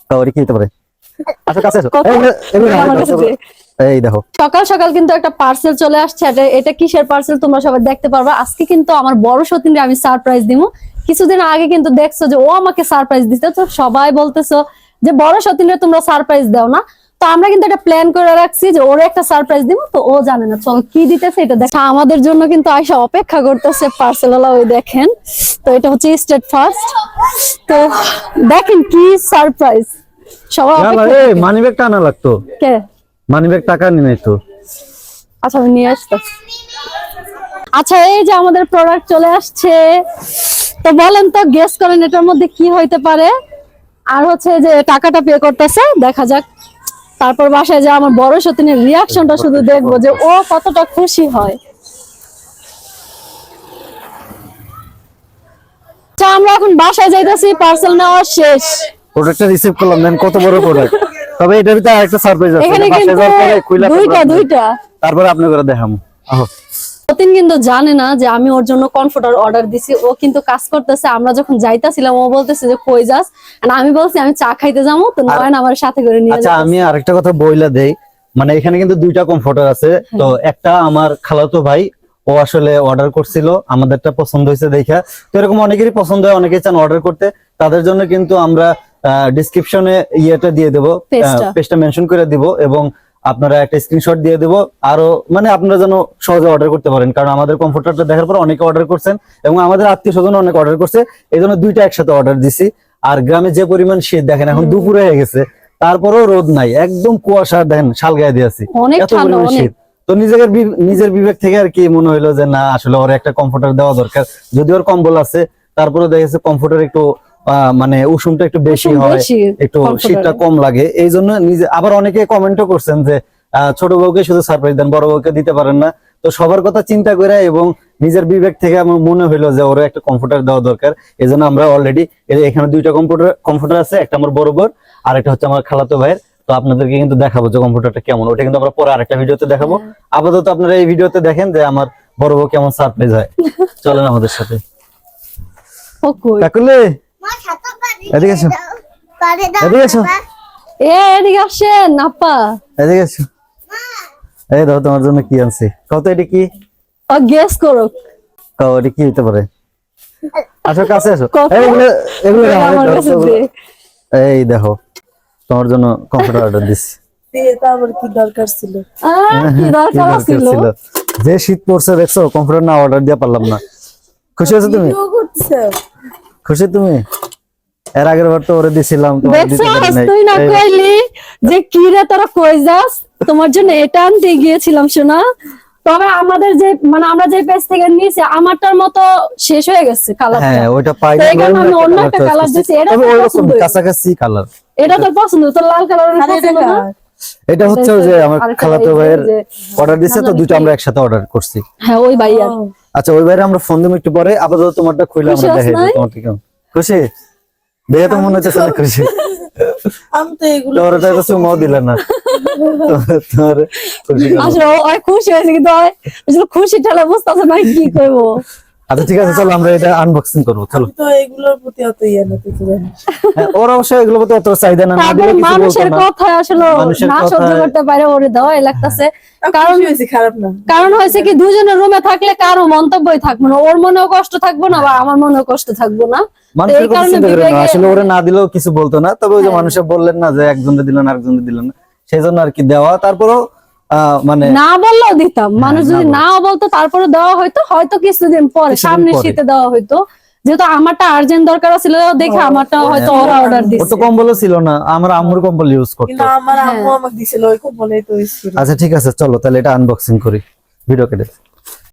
কাওয়ারি কি হতে পারে? আচ্ছা কাছে এসো। এই দেখো সকাল সকাল কিন্তু একটা পার্সেল চলে আসছে। এটা কিসের পার্সেল তোমরা সবাই দেখতে পারবা। আজকে কিন্তু আমার বড় সতীনরে আমি সারপ্রাইজ দিমু। কিছুদিন আগে কিন্তু দেখছো যে ও আমাকে সারপ্রাইজ দিতে, তো সবাই বলতেছো যে বড় সতীনরে তোমরা সারপ্রাইজ দাও না। তো আমরা কিন্তু একটা প্ল্যান করে রাখছি যে ওর একটা সারপ্রাইজ দিব, তো ও জানে না। চল কি দিতেছে এটা দেখা। আমাদের জন্য কিন্তু আয়শা অপেক্ষা করতেছে পার্সেলওয়ালা, ওই দেখেন। তো এটা হচ্ছে স্টেট ফার্স্ট। তো দেখেন কি সারপ্রাইজ। সবাই মানি ব্যাগটা আনা লাগতো। কে মানি ব্যাগ টাকা নিয়ে নাই তো। আচ্ছা আমি নিয়ে আসতে। আচ্ছা এই যে আমাদের প্রোডাক্ট চলে আসছে। তো বলেন তো, গেস করেন এটার মধ্যে কি হইতে পারে। আর হচ্ছে যে টাকাটা পে করতেছে, দেখা যাক। তারপর বাসায় যে আমার বড় সতীনের রিয়াকশনটা শুধু দেখবো যে ও কতটা খুশি হয়। আচ্ছা আমরা এখন বাসায় যাইতেছি, পার্সেল নেওয়া শেষ। প্রোডাক্টটা রিসিভ করলাম, দেন কত বড় প্রোডাক্ট। তবে এটার ভিতরে আরেকটা সারপ্রাইজ আছে। এখানে কিন্তু দুইটা তারপরে আপনি করে দেখামু। সতীন কিন্তু জানে না যে আমি ওর জন্য কমফোর্টার অর্ডার দিছি। ও কিন্তু কাজ করতেছে। আমরা যখন যাইতাছিলাম ও বলতেছে যে কই যাস, আর আমি বলছি আমি চা খাইতে যাবো, তো নয়ন আমার সাথে করে নিয়ে আচ্ছা আমি আরেকটা কথা বইলা দেই, মানে এখানে কিন্তু দুইটা কমফোর্টার আছে। তো একটা আমার খালাতো ভাই ও আসলে অর্ডার করছিল, আমাদেরটা পছন্দ হয়েছে দেখা। তো এরকম অনেকেরই পছন্দ হয়, অনেকেই চান অর্ডার করতে। তাদের জন্য কিন্তু আমরা ডেসক্রিপশনে ইয়েটা দিয়ে দেবো, পেজটা মেনশন করে দিব, এবং আপনারা একটা স্ক্রিনশট দিয়ে দেবো। আরো মানে আপনারা যেন সহজে অর্ডার করতে পারেন, কারণ আমাদের কমফোর্টারটা দেখার পর অনেকে অর্ডার করছেন এবং আমাদের আত্মীয় স্বজন অনেক অর্ডার করছে। এই জন্য দুইটা একসাথে অর্ডার দিছি। আর গ্রামে যে পরিমাণ শীত দেখেন, এখন দুপুরে হয়ে গেছে, তারপরেও রোদ নাই, একদম কুয়াশা দেখেন, শাল গায়ে দিয়েছি, এত পরিমাণ শীত। তো নিজের বিবেক থেকে আর কি মনে হইলো যে না আসলে ওর একটা কমফোর্টার দেওয়া দরকার। যদি ওর কম্বল আছে, তারপরে দেখেছে কমফোর্টার একটু মানে উষুমটা একটু বেশি হয়, একটু শীতটা কম লাগে। এই জন্য নিজে আবার অনেকে কমেন্টও করছেন যে ছোট বউকে শুধু সারপ্রাইজ দেন, বড় বউকে দিতে পারেন না। তো সবার কথা চিন্তা করে এবং নিজের বিবেক থেকে আমার মনে হইলো যে ওর একটা কমফোর্টার দেওয়া দরকার। এই জন্য আমরা অলরেডি এখানে দুইটা কমফোর্টার আছে, একটা আমার বড় বউর আর একটা হচ্ছে আমার খালাতো ভাইয়ের। তো আপনাদেরকে কিন্তু দেখাবো যে কম্পিউটারটা কেমন, ওটা কিন্তু আমরা পরে আরেকটা ভিডিওতে দেখাবো। আপাতত আপনারা এই ভিডিওতে দেখেন যে আমার বড় বউ কেমন সারপ্রাইজ হয়। চলেন আমাদের সাথে। কাকুলে এদিকে এসো, এদিকে এসো, এদিকে আসেন আপা, এদিকে এসো। এই দাও তোমার জন্য কি আনছি, কত এটা কি গেস করো। কাও এটা কি হতে পারে? আসো কাছে আসো। এই দেখো তোমার জন্য কম্পিউটার অর্ডার দিছি। কি দরকার ছিল? যে শীত পড়ছে দেখছো, কম্পিউটার না অর্ডার দিয়ে পারলাম না। খুশি আছো তুমি? খুশি তুমি? এর আগের বার তো ওরে দিছিলাম, তুই না কইলি যে কি রে তোরা কই যাস, তোমার জন্য এটা আনতে গিয়েছিলাম শোনা। তবে আমাদের যে মানে আমরা যে পেজ থেকে নিয়েছি আমারটার মতো শেষ হয়ে গেছে কালারটা। হ্যাঁ ওইটা পাই না, আমি অন্য একটা কালার দিছি, এটা ওরকম কাছাকাছি কালার। এটা তোর পছন্দ, তোর লাল কালারের পছন্দ না? এটা হচ্ছে যে আমার খালাতো ভাইয়ের অর্ডার দিছে, তো দুটো আমরা একসাথে অর্ডার করছি। হ্যাঁ ওই ভাইয়া। আচ্ছা ওই ভাইয়ের আমরা ফোন দিম একটু পরে। আপাতত তোমারটা খুলে আমরা দেখাই দিই তোমারটা কেমন। খুশি? দেখে তো মনে হচ্ছে তুমি খুশি। আমি তো এগুলো তোর তো সুমো দিলা না। তোর খুশি আসলে ওই খুশি হয়েছে, কিন্তু আসলে খুশি ঠেলা বুঝতেছে না কি করব। আচ্ছা ঠিক আছে, চলো আমরা এটা আনবক্সিং করব। চলো। তো এগুলোর প্রতি অত ইয়া না কিছু জানি। ওর অবশ্যই এগুলোর প্রতি অত চাহিদা না, না দিলে কিছু বলতো না। মানুষের কথা আসলে না সহ্য করতে পারে, ওরে দেওয়াই লাগতেছে। কারণ হইছে খারাপ না, কারণ হইছে কি দুজনের রুমে থাকলে কারো মন্তব্যই থাকবে না, ওর মনেও কষ্ট থাকবে না বা আমার মনেও কষ্ট থাকবে না। মানুষের কথা চিন্তা করে না, আসলে ওরে না দিলেও কিছু বলতো না। তবে ওই যে মানুষে বললেন না যে একজনকে দিলেন আরেকজনকে দিলেন না, সেজন্য আর কি দেওয়া। তারপরেও মানে না বললেও দিতাম, মানুষ যদি নাও বলতো তারপরে দেওয়া হয়তো কিছুদিন পরে সামনে শীতে দেওয়া হইতো। যেহেতু আমারটা আর্জেন্ট দরকার ছিল দেখে আমারটা হয়তো ওরা অর্ডার দিছে। ও তো কম্বল ছিল না, আমার আম্মুর কম্বল ইউজ করতো, কিন্তু আমার আম্মু আমাকে দিছিল ওই কম্বলই তো ইউজ করি। আচ্ছা ঠিক আছে চলো তাহলে এটা আনবক্সিং করি, ভিডিও কেটে।